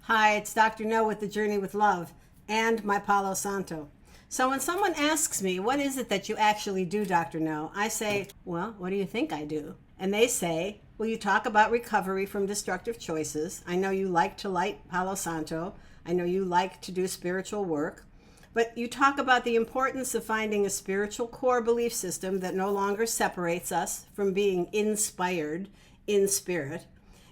Hi, it's Dr. No with the Journey with Love and my Palo Santo. So when someone asks me, what is it that you actually do, Dr. No? I say, well, what do you think I do? And they say, well, you talk about recovery from destructive choices. I know you like to light Palo Santo. I know you like to do spiritual work. But you talk about the importance of finding a spiritual core belief system that no longer separates us from being inspired in spirit.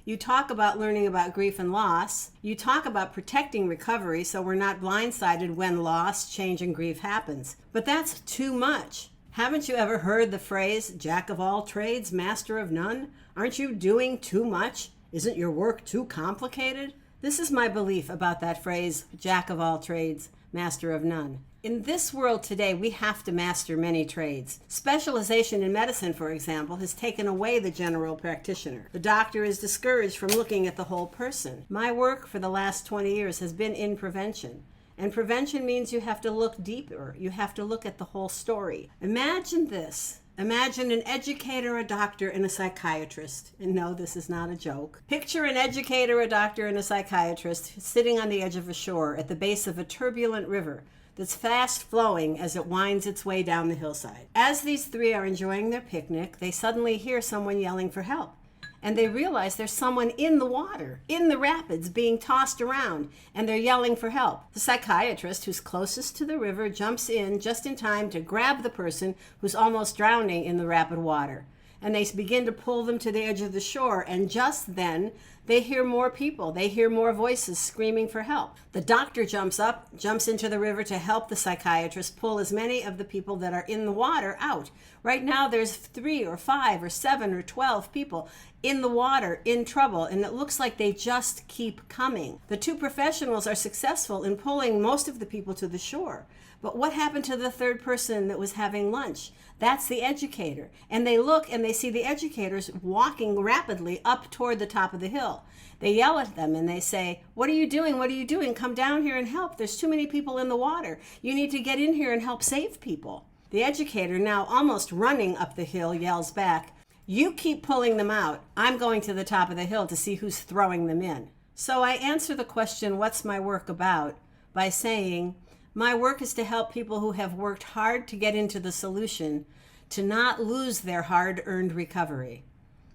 You talk about learning about grief and loss. You talk about protecting recovery so we're not blindsided when loss, change, and grief happens. But that's too much. Haven't you ever heard the phrase, jack of all trades, master of none? Aren't you doing too much? Isn't your work too complicated? This is my belief about that phrase, jack of all trades, master of none. In this world today, we have to master many trades. Specialization in medicine, for example, has taken away the general practitioner. The doctor is discouraged from looking at the whole person. My work for the last 20 years has been in prevention. And prevention means you have to look deeper. You have to look at the whole story. Imagine this. Imagine an educator, a doctor, and a psychiatrist. And no, this is not a joke. Picture an educator, a doctor, and a psychiatrist sitting on the edge of a shore at the base of a turbulent river that's fast flowing as it winds its way down the hillside. As these three are enjoying their picnic, they suddenly hear someone yelling for help. And they realize there's someone in the water, in the rapids, being tossed around, and they're yelling for help. The psychiatrist, who's closest to the river, jumps in just in time to grab the person who's almost drowning in the rapid water. And they begin to pull them to the edge of the shore, and just then they hear more people. They hear more voices screaming for help. The doctor jumps up, jumps into the river to help the psychiatrist pull as many of the people that are in the water out. Right now there's 3 or 5 or 7 or 12 people in the water in trouble, and it looks like they just keep coming. The two professionals are successful in pulling most of the people to the shore. But what happened to the third person that was having lunch? That's the educator. And they look and they see the educators walking rapidly up toward the top of the hill. They yell at them and they say, what are you doing? What are you doing? Come down here and help. There's too many people in the water. You need to get in here and help save people. The educator, now almost running up the hill, yells back, you keep pulling them out. I'm going to the top of the hill to see who's throwing them in. So I answer the question, what's my work about? By saying, my work is to help people who have worked hard to get into the solution to not lose their hard-earned recovery.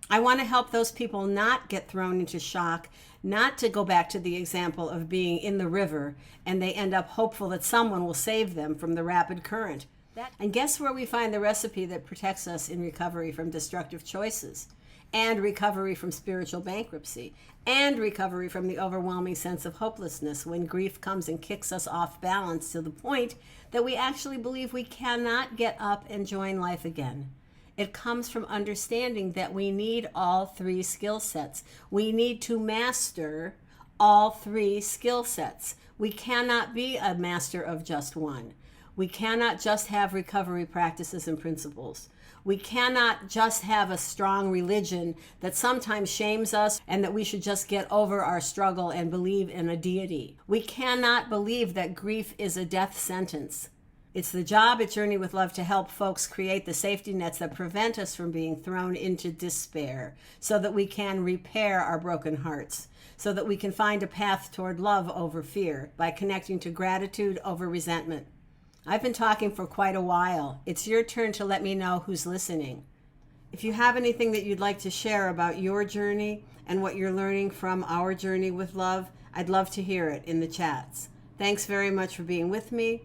I want to help those people not get thrown into shock, not to go back to the example of being in the river and they end up hopeful that someone will save them from the rapid current. And guess where we find the recipe that protects us in recovery from destructive choices, and recovery from spiritual bankruptcy, and recovery from the overwhelming sense of hopelessness when grief comes and kicks us off balance to the point that we actually believe we cannot get up and join life again. It comes from understanding that we need all 3 skill sets. We need to master all 3 skill sets. We cannot be a master of just one. We cannot just have recovery practices and principles. We cannot just have a strong religion that sometimes shames us and that we should just get over our struggle and believe in a deity. We cannot believe that grief is a death sentence. It's the job at Journey with Love to help folks create the safety nets that prevent us from being thrown into despair so that we can repair our broken hearts, so that we can find a path toward love over fear by connecting to gratitude over resentment. I've been talking for quite a while. It's your turn to let me know who's listening. If you have anything that you'd like to share about your journey and what you're learning from our Journey with Love, I'd love to hear it in the chats. Thanks very much for being with me.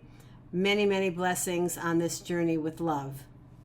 Many, many blessings on this journey with love.